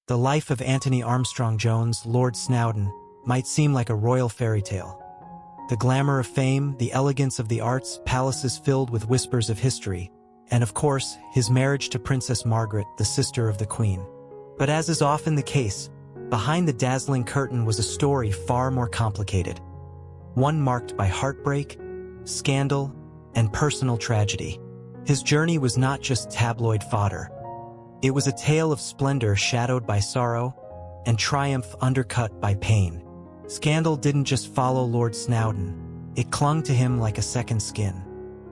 The life of Antony Armstrong-Jones, Lord Snowden, might seem like a royal fairy tale. The glamour of fame, the elegance of the arts, palaces filled with whispers of history, and of course, his marriage to Princess Margaret, the sister of the Queen. But as is often the case, behind the dazzling curtain was a story far more complicated. One marked by heartbreak, scandal, and personal tragedy. His journey was not just tabloid fodder. It was a tale of splendor shadowed by sorrow, and triumph undercut by pain. Scandal didn't just follow Lord Snowden, it clung to him like a second skin.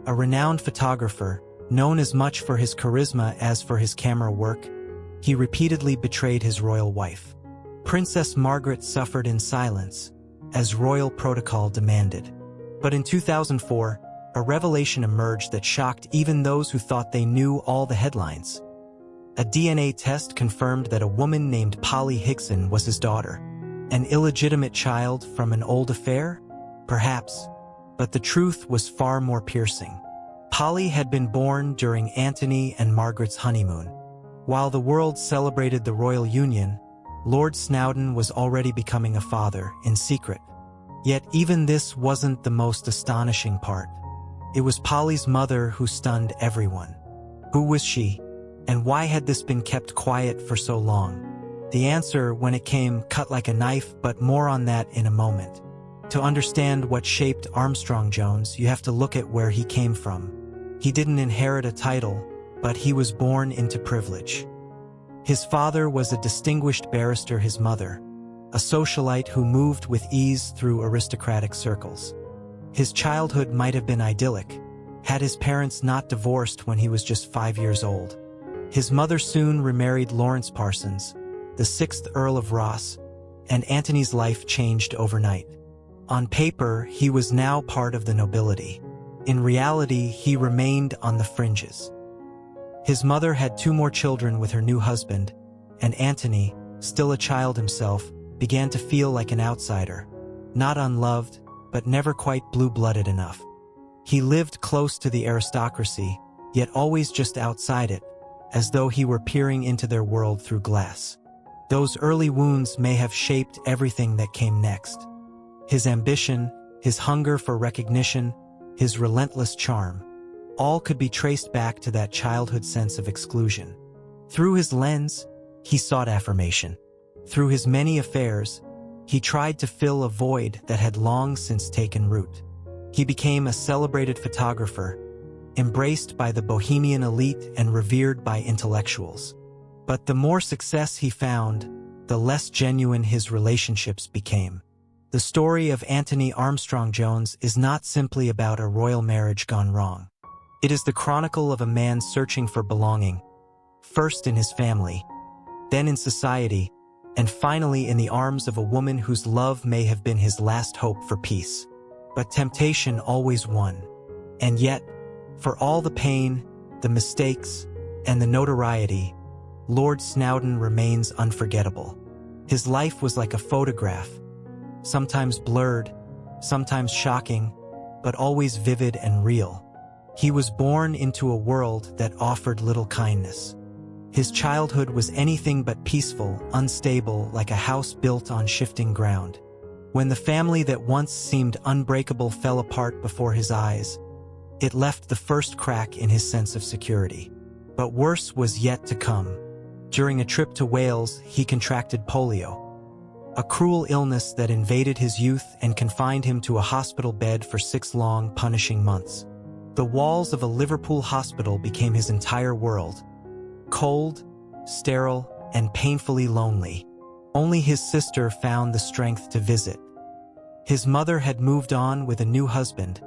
A renowned photographer, known as much for his charisma as for his camera work, he repeatedly betrayed his royal wife. Princess Margaret suffered in silence, as royal protocol demanded. But in 2004, a revelation emerged that shocked even those who thought they knew all the headlines. A DNA test confirmed that a woman named Polly Hickson was his daughter. An illegitimate child from an old affair? Perhaps. But the truth was far more piercing. Polly had been born during Antony and Margaret's honeymoon. While the world celebrated the royal union, Lord Snowden was already becoming a father in secret. Yet even this wasn't the most astonishing part. It was Polly's mother who stunned everyone. Who was she? And why had this been kept quiet for so long? The answer, when it came, cut like a knife, but more on that in a moment. To understand what shaped Armstrong-Jones, you have to look at where he came from. He didn't inherit a title, but he was born into privilege. His father was a distinguished barrister, his mother, a socialite who moved with ease through aristocratic circles. His childhood might have been idyllic, had his parents not divorced when he was just 5 years old. His mother soon remarried Lawrence Parsons, the 6th Earl of Ross, and Antony's life changed overnight. On paper, he was now part of the nobility. In reality, he remained on the fringes. His mother had 2 more children with her new husband, and Antony, still a child himself, began to feel like an outsider. Not unloved, but never quite blue-blooded enough. He lived close to the aristocracy, yet always just outside it, as though he were peering into their world through glass. Those early wounds may have shaped everything that came next. His ambition, his hunger for recognition, his relentless charm, all could be traced back to that childhood sense of exclusion. Through his lens, he sought affirmation. Through his many affairs, he tried to fill a void that had long since taken root. He became a celebrated photographer, embraced by the bohemian elite and revered by intellectuals. But the more success he found, the less genuine his relationships became. The story of Antony Armstrong-Jones is not simply about a royal marriage gone wrong. It is the chronicle of a man searching for belonging, first in his family, then in society, and finally in the arms of a woman whose love may have been his last hope for peace. But temptation always won. And yet, for all the pain, the mistakes, and the notoriety, Lord Snowden remains unforgettable. His life was like a photograph, sometimes blurred, sometimes shocking, but always vivid and real. He was born into a world that offered little kindness. His childhood was anything but peaceful, unstable, like a house built on shifting ground. When the family that once seemed unbreakable fell apart before his eyes, it left the first crack in his sense of security. But worse was yet to come. During a trip to Wales, he contracted polio, a cruel illness that invaded his youth and confined him to a hospital bed for 6 long, punishing months. The walls of a Liverpool hospital became his entire world. Cold, sterile, and painfully lonely. Only his sister found the strength to visit. His mother had moved on with a new husband.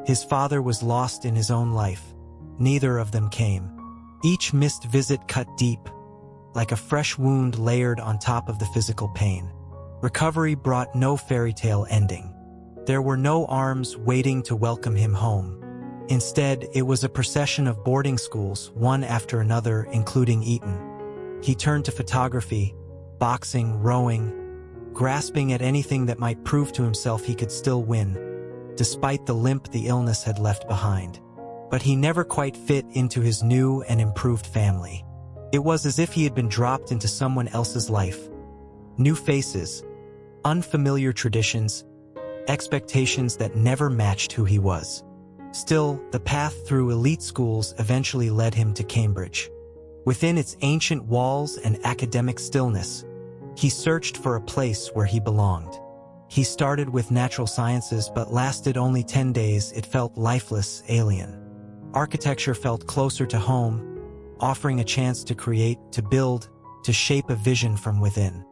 His father was lost in his own life. Neither of them came. Each missed visit cut deep, like a fresh wound layered on top of the physical pain. Recovery brought no fairy tale ending. There were no arms waiting to welcome him home. Instead, it was a procession of boarding schools, one after another, including Eton. He turned to photography, boxing, rowing, grasping at anything that might prove to himself he could still win, despite the limp the illness had left behind. But he never quite fit into his new and improved family. It was as if he had been dropped into someone else's life. New faces, unfamiliar traditions, expectations that never matched who he was. Still, the path through elite schools eventually led him to Cambridge. Within its ancient walls and academic stillness, he searched for a place where he belonged. He started with natural sciences but lasted only 10 days. It felt lifeless, alien. Architecture felt closer to home, offering a chance to create, to build, to shape a vision from within.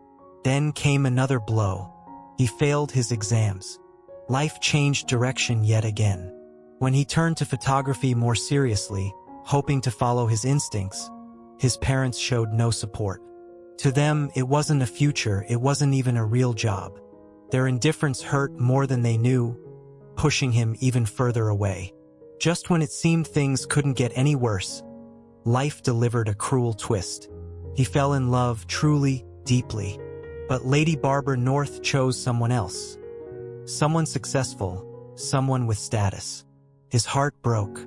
Then came another blow. He failed his exams. Life changed direction yet again. When he turned to photography more seriously, hoping to follow his instincts, his parents showed no support. To them, it wasn't a future, it wasn't even a real job. Their indifference hurt more than they knew, pushing him even further away. Just when it seemed things couldn't get any worse, life delivered a cruel twist. He fell in love truly, deeply. But Lady Barbara North chose someone else. Someone successful, someone with status. His heart broke,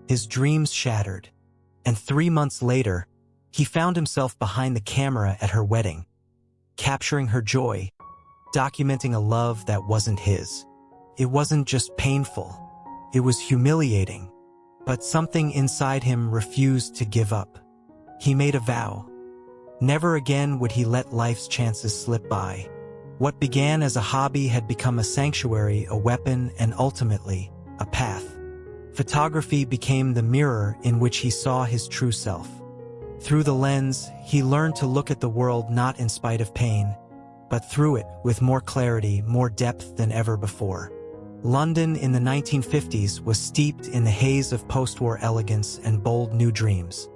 his dreams shattered, and 3 months later, he found himself behind the camera at her wedding, capturing her joy, documenting a love that wasn't his. It wasn't just painful, it was humiliating, but something inside him refused to give up. He made a vow. Never again would he let life's chances slip by. What began as a hobby had become a sanctuary, a weapon, and ultimately, a path. Photography became the mirror in which he saw his true self. Through the lens, he learned to look at the world not in spite of pain, but through it with more clarity, more depth than ever before. London in the 1950s was steeped in the haze of post-war elegance and bold new dreams.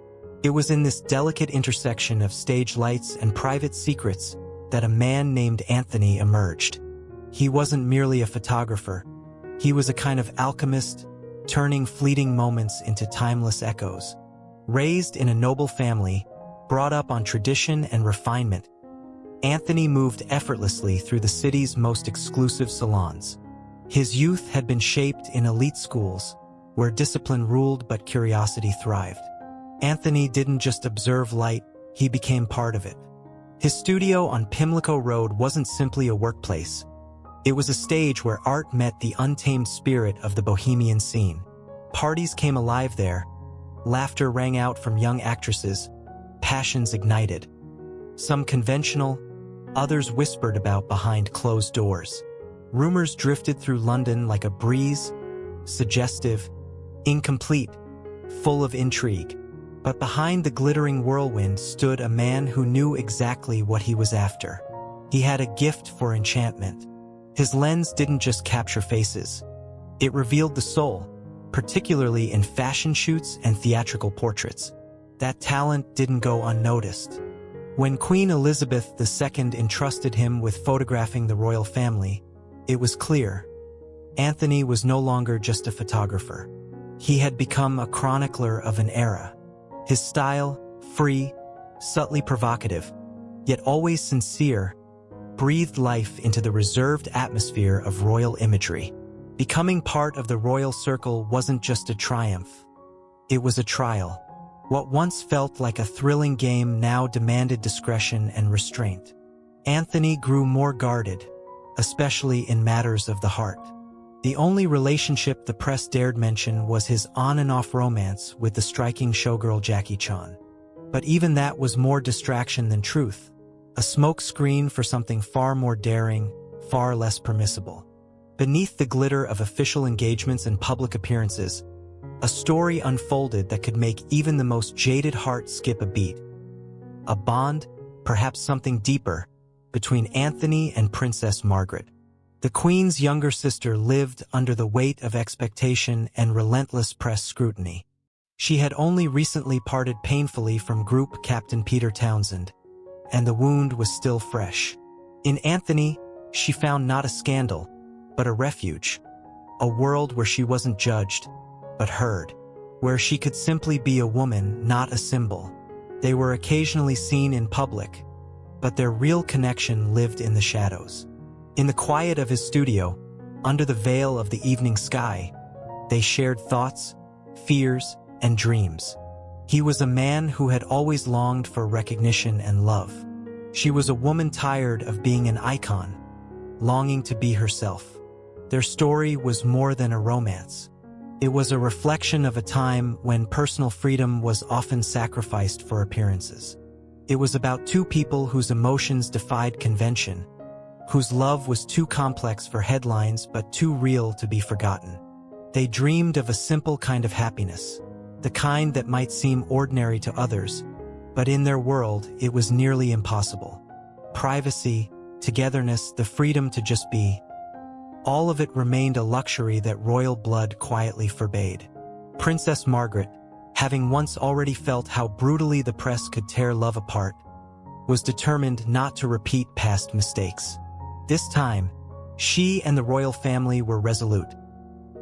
It was in this delicate intersection of stage lights and private secrets that a man named Antony emerged. He wasn't merely a photographer. He was a kind of alchemist, turning fleeting moments into timeless echoes. Raised in a noble family, brought up on tradition and refinement, Antony moved effortlessly through the city's most exclusive salons. His youth had been shaped in elite schools, where discipline ruled but curiosity thrived. Anthony didn't just observe light, he became part of it. His studio on Pimlico Road wasn't simply a workplace. It was a stage where art met the untamed spirit of the bohemian scene. Parties came alive there. Laughter rang out from young actresses. Passions ignited. Some conventional, others whispered about behind closed doors. Rumors drifted through London like a breeze, suggestive, incomplete, full of intrigue. But behind the glittering whirlwind stood a man who knew exactly what he was after. He had a gift for enchantment. His lens didn't just capture faces. It revealed the soul, particularly in fashion shoots and theatrical portraits. That talent didn't go unnoticed. When Queen Elizabeth II entrusted him with photographing the royal family, it was clear. Antony was no longer just a photographer. He had become a chronicler of an era. His style, free, subtly provocative, yet always sincere, breathed life into the reserved atmosphere of royal imagery. Becoming part of the royal circle wasn't just a triumph. It was a trial. What once felt like a thrilling game now demanded discretion and restraint. Antony grew more guarded, especially in matters of the heart. The only relationship the press dared mention was his on-and-off romance with the striking showgirl Jackie Chan. But even that was more distraction than truth, a smokescreen for something far more daring, far less permissible. Beneath the glitter of official engagements and public appearances, a story unfolded that could make even the most jaded heart skip a beat. A bond, perhaps something deeper, between Antony and Princess Margaret. The Queen's younger sister lived under the weight of expectation and relentless press scrutiny. She had only recently parted painfully from Group Captain Peter Townsend, and the wound was still fresh. In Antony, she found not a scandal, but a refuge. A world where she wasn't judged, but heard. Where she could simply be a woman, not a symbol. They were occasionally seen in public, but their real connection lived in the shadows. In the quiet of his studio, under the veil of the evening sky, they shared thoughts, fears, and dreams. He was a man who had always longed for recognition and love. She was a woman tired of being an icon, longing to be herself. Their story was more than a romance. It was a reflection of a time when personal freedom was often sacrificed for appearances. It was about two people whose emotions defied convention, whose love was too complex for headlines but too real to be forgotten. They dreamed of a simple kind of happiness, the kind that might seem ordinary to others, but in their world it was nearly impossible. Privacy, togetherness, the freedom to just be. All of it remained a luxury that royal blood quietly forbade. Princess Margaret, having once already felt how brutally the press could tear love apart, was determined not to repeat past mistakes. This time, she and the royal family were resolute.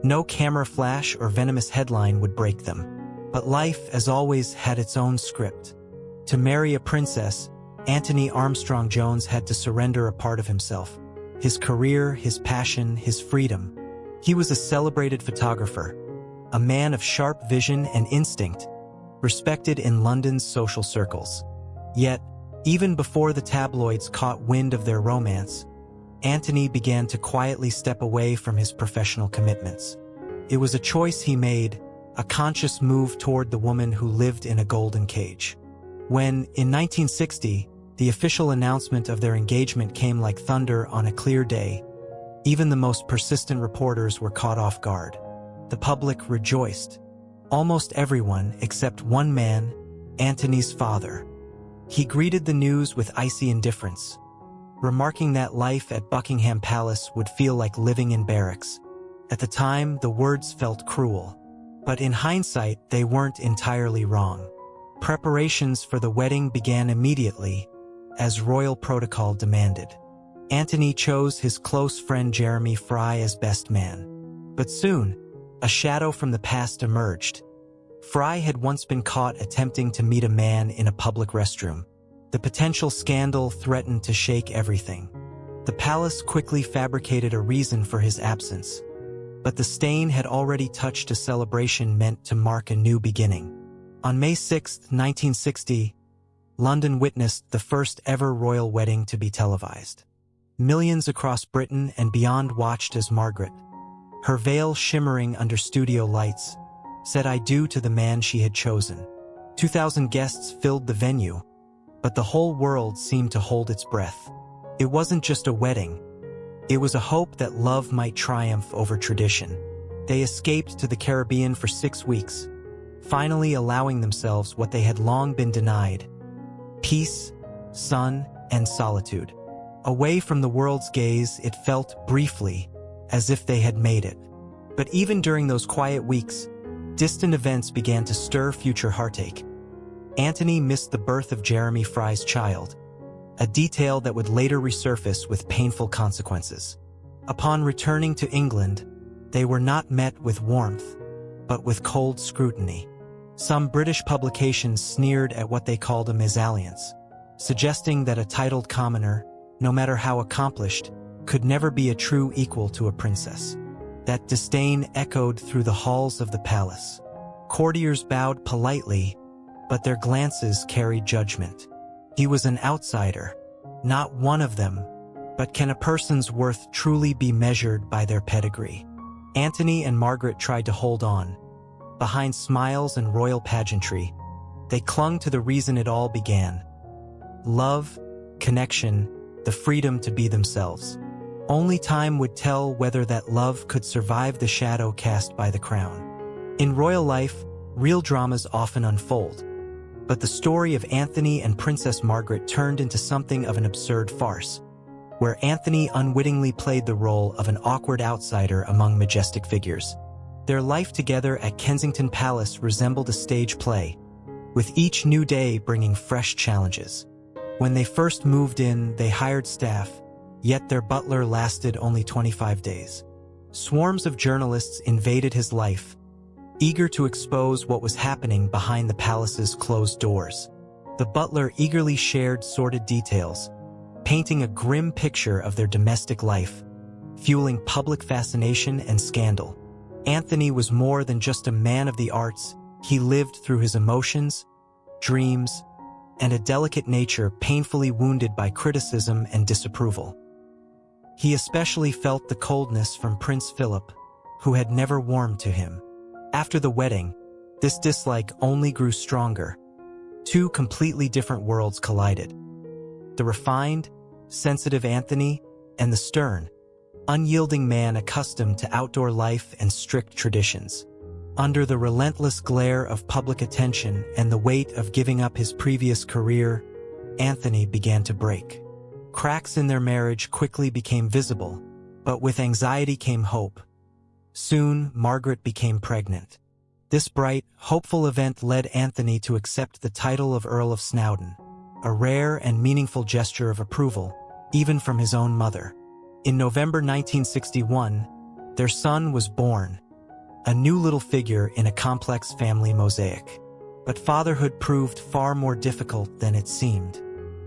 No camera flash or venomous headline would break them. But life, as always, had its own script. To marry a princess, Antony Armstrong-Jones had to surrender a part of himself. His career, his passion, his freedom. He was a celebrated photographer, a man of sharp vision and instinct, respected in London's social circles. Yet, even before the tabloids caught wind of their romance, Antony began to quietly step away from his professional commitments. It was a choice he made, a conscious move toward the woman who lived in a golden cage. When, in 1960, the official announcement of their engagement came like thunder on a clear day, even the most persistent reporters were caught off guard. The public rejoiced. Almost everyone except one man, Antony's father. He greeted the news with icy indifference, remarking that life at Buckingham Palace would feel like living in barracks. At the time, the words felt cruel. But in hindsight, they weren't entirely wrong. Preparations for the wedding began immediately, as royal protocol demanded. Antony chose his close friend Jeremy Fry as best man. But soon, a shadow from the past emerged. Fry had once been caught attempting to meet a man in a public restroom. The potential scandal threatened to shake everything. The palace quickly fabricated a reason for his absence. But the stain had already touched a celebration meant to mark a new beginning. On May 6, 1960, London witnessed the first ever royal wedding to be televised. Millions across Britain and beyond watched as Margaret, her veil shimmering under studio lights, said adieu to the man she had chosen. 2,000 guests filled the venue, but the whole world seemed to hold its breath. It wasn't just a wedding. It was a hope that love might triumph over tradition. They escaped to the Caribbean for 6 weeks, finally allowing themselves what they had long been denied: peace, sun, and solitude. Away from the world's gaze, it felt briefly as if they had made it. But even during those quiet weeks, distant events began to stir future heartache. Antony missed the birth of Jeremy Fry's child, a detail that would later resurface with painful consequences. Upon returning to England, they were not met with warmth, but with cold scrutiny. Some British publications sneered at what they called a mésalliance, suggesting that a titled commoner, no matter how accomplished, could never be a true equal to a princess. That disdain echoed through the halls of the palace. Courtiers bowed politely, but their glances carried judgment. He was an outsider, not one of them, but can a person's worth truly be measured by their pedigree? Antony and Margaret tried to hold on. Behind smiles and royal pageantry, they clung to the reason it all began: love, connection, the freedom to be themselves. Only time would tell whether that love could survive the shadow cast by the crown. In royal life, real dramas often unfold. But the story of Antony and Princess Margaret turned into something of an absurd farce, where Antony unwittingly played the role of an awkward outsider among majestic figures. Their life together at Kensington Palace resembled a stage play, with each new day bringing fresh challenges. When they first moved in, they hired staff, yet their butler lasted only 25 days. Swarms of journalists invaded his life, eager to expose what was happening behind the palace's closed doors. The butler eagerly shared sordid details, painting a grim picture of their domestic life, fueling public fascination and scandal. Antony was more than just a man of the arts, He lived through his emotions, dreams, and a delicate nature painfully wounded by criticism and disapproval. He especially felt the coldness from Prince Philip, who had never warmed to him. After the wedding, this dislike only grew stronger. Two completely different worlds collided. The refined, sensitive Antony and the stern, unyielding man accustomed to outdoor life and strict traditions. Under the relentless glare of public attention and the weight of giving up his previous career, Antony began to break. Cracks in their marriage quickly became visible, but with anxiety came hope. Soon, Margaret became pregnant. This bright, hopeful event led Antony to accept the title of Earl of Snowdon, a rare and meaningful gesture of approval, even from his own mother. In November 1961, their son was born, a new little figure in a complex family mosaic. But fatherhood proved far more difficult than it seemed.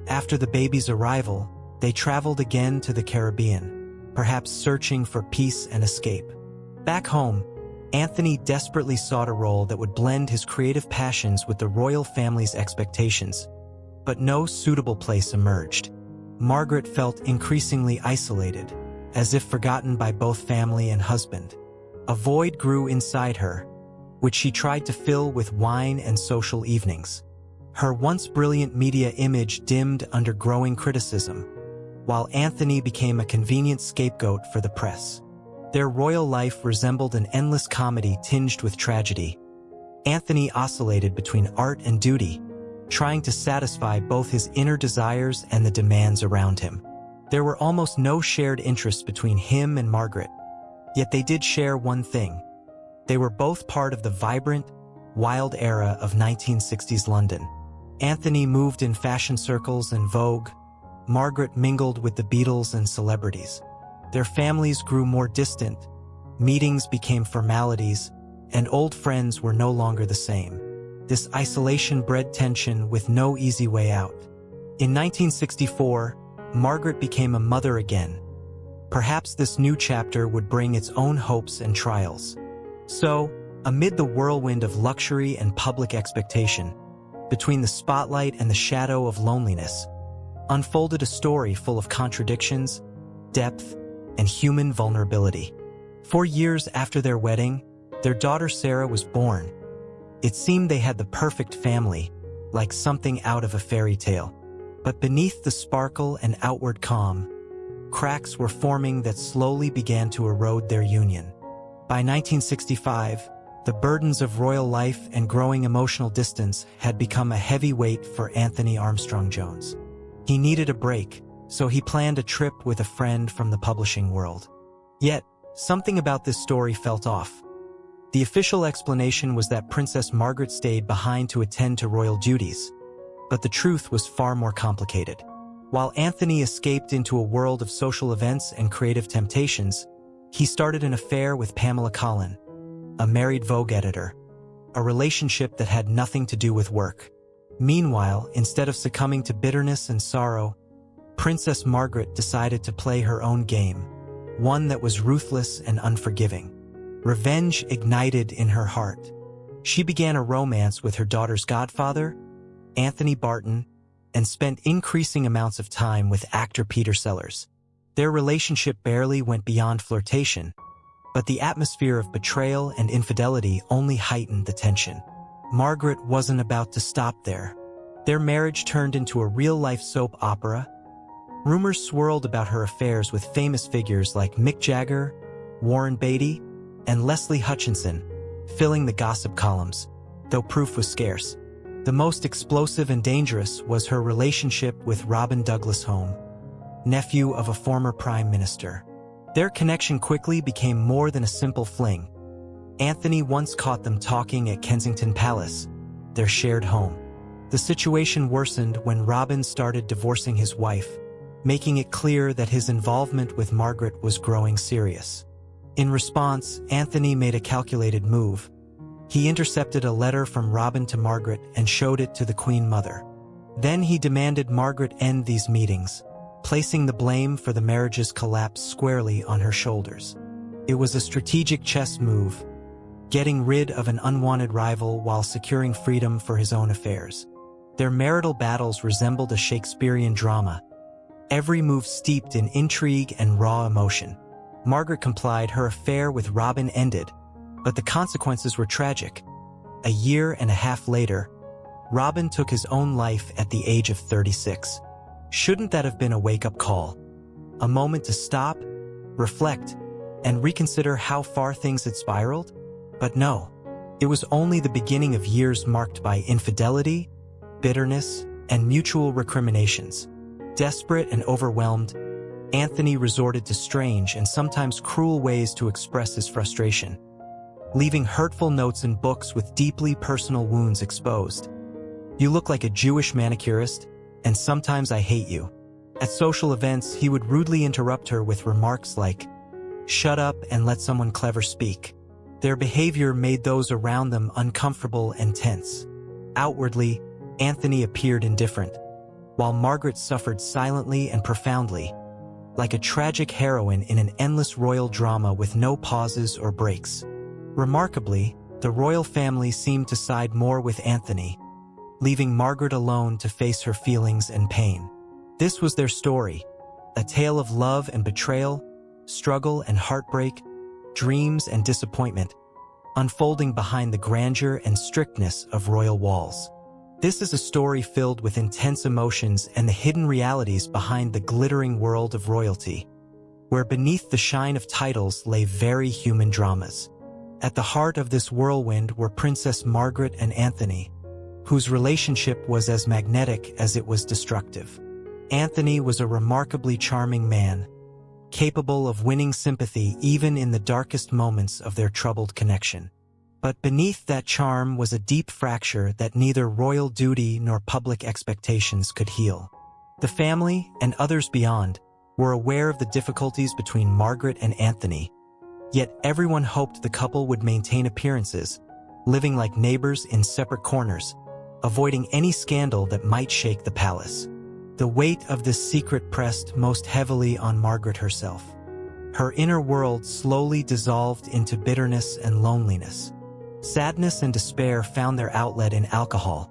After the baby's arrival, they traveled again to the Caribbean, perhaps searching for peace and escape. Back home, Antony desperately sought a role that would blend his creative passions with the royal family's expectations, but no suitable place emerged. Margaret felt increasingly isolated, as if forgotten by both family and husband. A void grew inside her, which she tried to fill with wine and social evenings. Her once brilliant media image dimmed under growing criticism, while Antony became a convenient scapegoat for the press. Their royal life resembled an endless comedy tinged with tragedy. Antony oscillated between art and duty, trying to satisfy both his inner desires and the demands around him. There were almost no shared interests between him and Margaret, yet they did share one thing. They were both part of the vibrant, wild era of 1960s London. Antony moved in fashion circles and Vogue. Margaret mingled with the Beatles and celebrities. Their families grew more distant, meetings became formalities, and old friends were no longer the same. This isolation bred tension with no easy way out. In 1964, Margaret became a mother again. Perhaps this new chapter would bring its own hopes and trials. So, amid the whirlwind of luxury and public expectation, between the spotlight and the shadow of loneliness, unfolded a story full of contradictions, depth, and human vulnerability. 4 years after their wedding, their daughter Sarah was born. It seemed they had the perfect family, like something out of a fairy tale. But beneath the sparkle and outward calm, cracks were forming that slowly began to erode their union. By 1965, the burdens of royal life and growing emotional distance had become a heavy weight for Antony Armstrong-Jones. He needed a break, so he planned a trip with a friend from the publishing world. Yet, something about this story felt off. The official explanation was that Princess Margaret stayed behind to attend to royal duties, but the truth was far more complicated. While Antony escaped into a world of social events and creative temptations, he started an affair with Pamela Collin, a married Vogue editor, a relationship that had nothing to do with work. Meanwhile, instead of succumbing to bitterness and sorrow, Princess Margaret decided to play her own game, one that was ruthless and unforgiving. Revenge ignited in her heart. She began a romance with her daughter's godfather, Anthony Barton, and spent increasing amounts of time with actor Peter Sellers. Their relationship barely went beyond flirtation, but the atmosphere of betrayal and infidelity only heightened the tension. Margaret wasn't about to stop there. Their marriage turned into a real-life soap opera. Rumors swirled about her affairs with famous figures like Mick Jagger, Warren Beatty, and Leslie Hutchinson, filling the gossip columns, though proof was scarce. The most explosive and dangerous was her relationship with Robin Douglas-Home, nephew of a former prime minister. Their connection quickly became more than a simple fling. Antony once caught them talking at Kensington Palace, their shared home. The situation worsened when Robin started divorcing his wife, making it clear that his involvement with Margaret was growing serious. In response, Antony made a calculated move. He intercepted a letter from Robin to Margaret and showed it to the Queen Mother. Then he demanded Margaret end these meetings, placing the blame for the marriage's collapse squarely on her shoulders. It was a strategic chess move, getting rid of an unwanted rival while securing freedom for his own affairs. Their marital battles resembled a Shakespearean drama, every move steeped in intrigue and raw emotion. Margaret complied, her affair with Robin ended, but the consequences were tragic. A year and a half later, Robin took his own life at the age of 36. Shouldn't that have been a wake-up call? A moment to stop, reflect, and reconsider how far things had spiraled? But no, it was only the beginning of years marked by infidelity, bitterness, and mutual recriminations. Desperate and overwhelmed, Antony resorted to strange and sometimes cruel ways to express his frustration, leaving hurtful notes in books with deeply personal wounds exposed. "You look like a Jewish manicurist, and sometimes I hate you." At social events, he would rudely interrupt her with remarks like, "Shut up and let someone clever speak." Their behavior made those around them uncomfortable and tense. Outwardly, Antony appeared indifferent, while Margaret suffered silently and profoundly, like a tragic heroine in an endless royal drama with no pauses or breaks. Remarkably, the royal family seemed to side more with Antony, leaving Margaret alone to face her feelings and pain. This was their story, a tale of love and betrayal, struggle and heartbreak, dreams and disappointment, unfolding behind the grandeur and strictness of royal walls. This is a story filled with intense emotions and the hidden realities behind the glittering world of royalty, where beneath the shine of titles lay very human dramas. At the heart of this whirlwind were Princess Margaret and Antony, whose relationship was as magnetic as it was destructive. Antony was a remarkably charming man, capable of winning sympathy even in the darkest moments of their troubled connection. But beneath that charm was a deep fracture that neither royal duty nor public expectations could heal. The family, and others beyond, were aware of the difficulties between Margaret and Antony, yet everyone hoped the couple would maintain appearances, living like neighbors in separate corners, avoiding any scandal that might shake the palace. The weight of this secret pressed most heavily on Margaret herself. Her inner world slowly dissolved into bitterness and loneliness. Sadness and despair found their outlet in alcohol,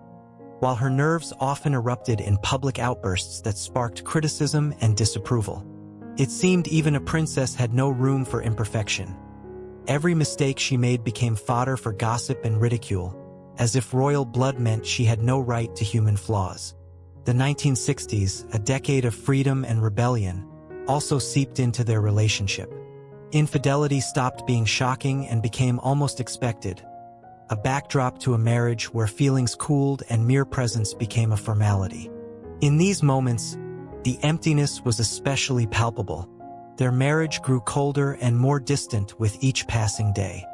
while her nerves often erupted in public outbursts that sparked criticism and disapproval. It seemed even a princess had no room for imperfection. Every mistake she made became fodder for gossip and ridicule, as if royal blood meant she had no right to human flaws. The 1960s, a decade of freedom and rebellion, also seeped into their relationship. Infidelity stopped being shocking and became almost expected, a backdrop to a marriage where feelings cooled and mere presence became a formality. In these moments, the emptiness was especially palpable. Their marriage grew colder and more distant with each passing day.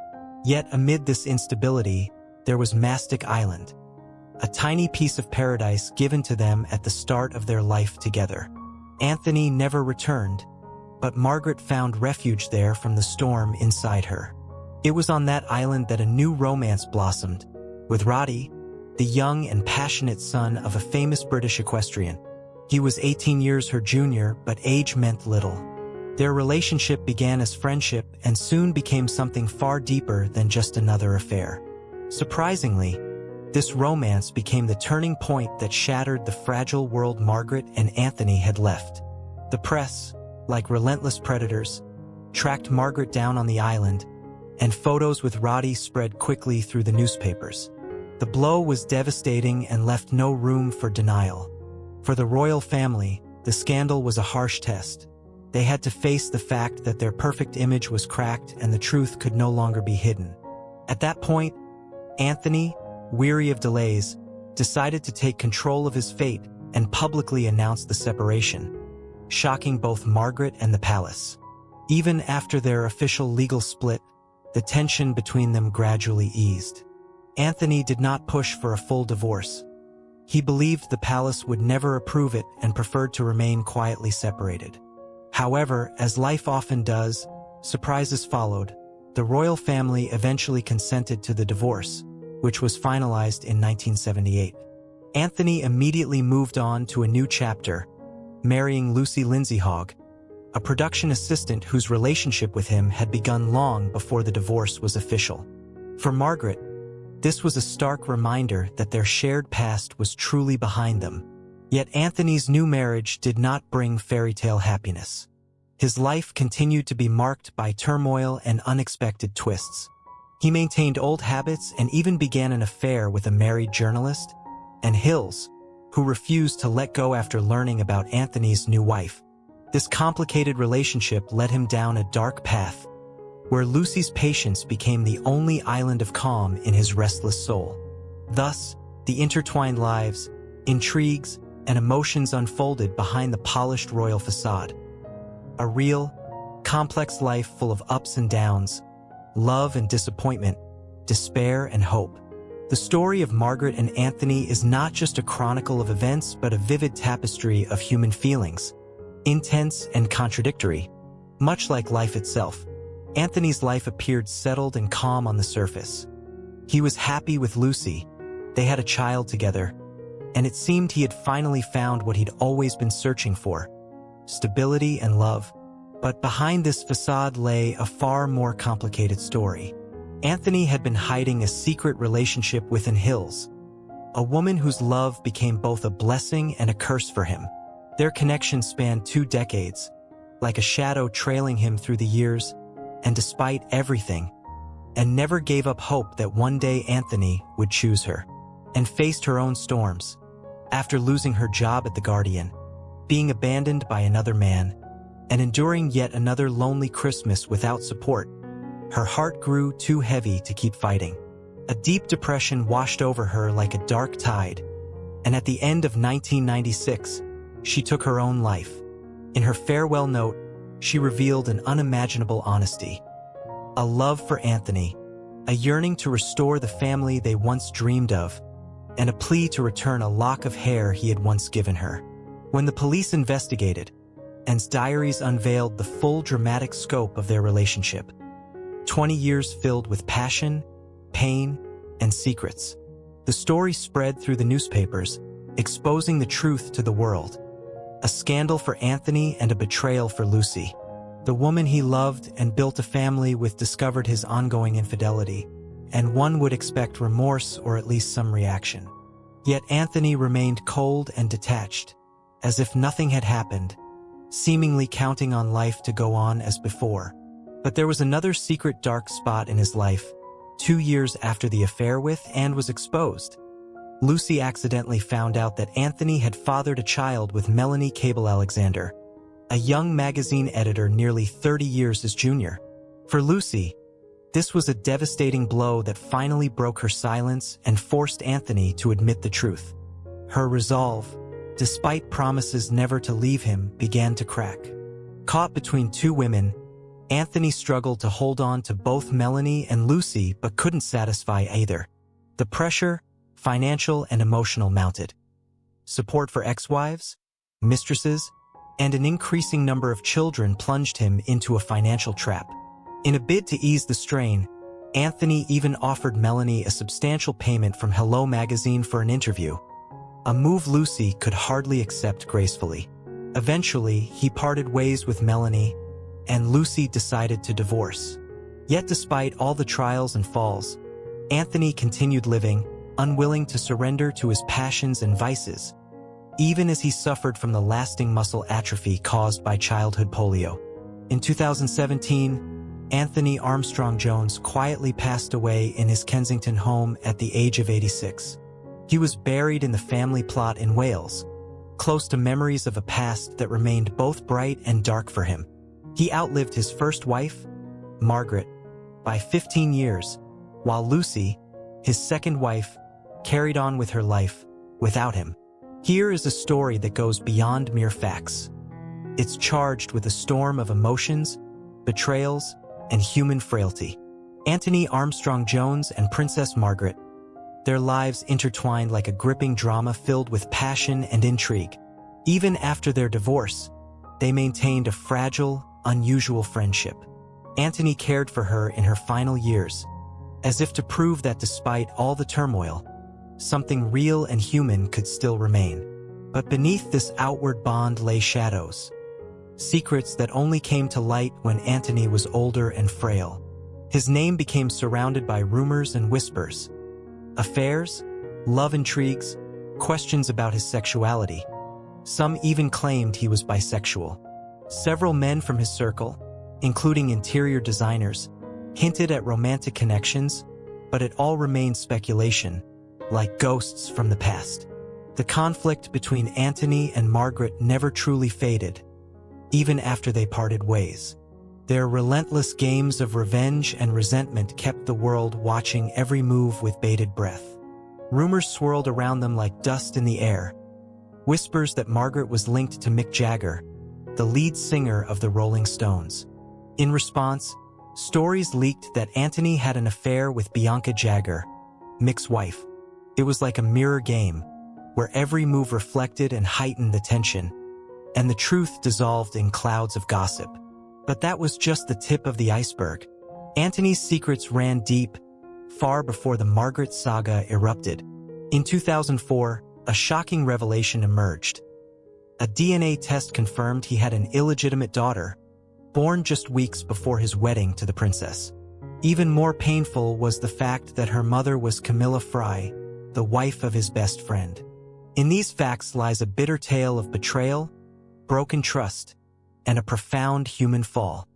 Yet amid this instability, there was Mastic Island, a tiny piece of paradise given to them at the start of their life together. Antony never returned, but Margaret found refuge there from the storm inside her. It was on that island that a new romance blossomed, with Roddy, the young and passionate son of a famous British equestrian. He was 18 years her junior, but age meant little. Their relationship began as friendship and soon became something far deeper than just another affair. Surprisingly, this romance became the turning point that shattered the fragile world Margaret and Antony had left. The press, like relentless predators, tracked Margaret down on the island, and photos with Roddy spread quickly through the newspapers. The blow was devastating and left no room for denial. For the royal family, the scandal was a harsh test. They had to face the fact that their perfect image was cracked and the truth could no longer be hidden. At that point, Antony, weary of delays, decided to take control of his fate and publicly announce the separation, shocking both Margaret and the palace. Even after their official legal split, the tension between them gradually eased. Antony did not push for a full divorce. He believed the palace would never approve it and preferred to remain quietly separated. However, as life often does, surprises followed. The royal family eventually consented to the divorce, which was finalized in 1978. Antony immediately moved on to a new chapter, marrying Lucy Lindsay-Hogg, a production assistant whose relationship with him had begun long before the divorce was official. For Margaret, this was a stark reminder that their shared past was truly behind them. Yet Antony's new marriage did not bring fairy tale happiness. His life continued to be marked by turmoil and unexpected twists. He maintained old habits and even began an affair with a married journalist, and Hills, who refused to let go after learning about Antony's new wife. This complicated relationship led him down a dark path, where Lucy's patience became the only island of calm in his restless soul. Thus, the intertwined lives, intrigues, and emotions unfolded behind the polished royal facade. A real, complex life full of ups and downs, love and disappointment, despair and hope. The story of Margaret and Antony is not just a chronicle of events but a vivid tapestry of human feelings, intense and contradictory. Much like life itself, Antony's life appeared settled and calm on the surface. He was happy with Lucy, they had a child together, and it seemed he had finally found what he'd always been searching for: stability and love. But behind this facade lay a far more complicated story. Antony had been hiding a secret relationship within Hills, a woman whose love became both a blessing and a curse for him. Their connection spanned 2 decades, like a shadow trailing him through the years, and despite everything, and never gave up hope that one day Antony would choose her, and faced her own storms. After losing her job at The Guardian, being abandoned by another man, and enduring yet another lonely Christmas without support, her heart grew too heavy to keep fighting. A deep depression washed over her like a dark tide, and at the end of 1996, she took her own life. In her farewell note, she revealed an unimaginable honesty: a love for Antony, a yearning to restore the family they once dreamed of, and a plea to return a lock of hair he had once given her. When the police investigated, Anne's diaries unveiled the full dramatic scope of their relationship. 20 years filled with passion, pain, and secrets. The story spread through the newspapers, exposing the truth to the world. A scandal for Antony and a betrayal for Lucy. The woman he loved and built a family with discovered his ongoing infidelity, and one would expect remorse or at least some reaction. Yet Antony remained cold and detached, as if nothing had happened, seemingly counting on life to go on as before. But there was another secret dark spot in his life. 2 years after the affair with Anne was exposed, Lucy accidentally found out that Antony had fathered a child with Melanie Cable Alexander, a young magazine editor nearly 30 years his junior. For Lucy, this was a devastating blow that finally broke her silence and forced Antony to admit the truth. Her resolve, despite promises never to leave him, began to crack. Caught between 2 women, Antony struggled to hold on to both Melanie and Lucy but couldn't satisfy either. The pressure, financial and emotional, mounted. Support for ex-wives, mistresses, and an increasing number of children plunged him into a financial trap. In a bid to ease the strain, Antony even offered Melanie a substantial payment from Hello magazine for an interview, a move Lucy could hardly accept gracefully. Eventually, he parted ways with Melanie, and Lucy decided to divorce. Yet despite all the trials and falls, Antony continued living, unwilling to surrender to his passions and vices, even as he suffered from the lasting muscle atrophy caused by childhood polio. In 2017, Antony Armstrong-Jones quietly passed away in his Kensington home at the age of 86. He was buried in the family plot in Wales, close to memories of a past that remained both bright and dark for him. He outlived his first wife, Margaret, by 15 years, while Lucy, his second wife, carried on with her life without him. Here is a story that goes beyond mere facts. It's charged with a storm of emotions, betrayals, and human frailty. Antony Armstrong-Jones and Princess Margaret. Their lives intertwined like a gripping drama filled with passion and intrigue. Even after their divorce, they maintained a fragile, unusual friendship. Antony cared for her in her final years, as if to prove that despite all the turmoil, something real and human could still remain. But beneath this outward bond lay shadows, secrets that only came to light when Antony was older and frail. His name became surrounded by rumors and whispers. Affairs, love intrigues, questions about his sexuality. Some even claimed he was bisexual. Several men from his circle, including interior designers, hinted at romantic connections, but it all remained speculation, like ghosts from the past. The conflict between Antony and Margaret never truly faded, even after they parted ways. Their relentless games of revenge and resentment kept the world watching every move with bated breath. Rumors swirled around them like dust in the air. Whispers that Margaret was linked to Mick Jagger, the lead singer of the Rolling Stones. In response, stories leaked that Antony had an affair with Bianca Jagger, Mick's wife. It was like a mirror game, where every move reflected and heightened the tension, and the truth dissolved in clouds of gossip. But that was just the tip of the iceberg. Antony's secrets ran deep, far before the Margaret saga erupted. In 2004, a shocking revelation emerged. A DNA test confirmed he had an illegitimate daughter, born just weeks before his wedding to the princess. Even more painful was the fact that her mother was Camilla Fry, the wife of his best friend. In these facts lies a bitter tale of betrayal, broken trust, and a profound human fall.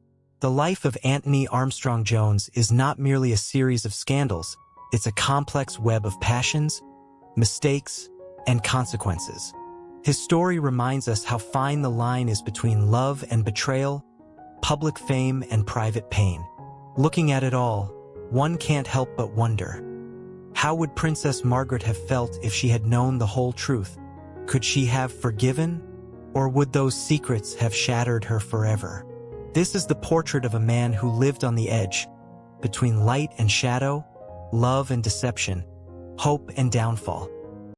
The life of Antony Armstrong-Jones is not merely a series of scandals, it's a complex web of passions, mistakes, and consequences. His story reminds us how fine the line is between love and betrayal, public fame and private pain. Looking at it all, one can't help but wonder, how would Princess Margaret have felt if she had known the whole truth? Could she have forgiven? Or would those secrets have shattered her forever? This is the portrait of a man who lived on the edge, between light and shadow, love and deception, hope and downfall.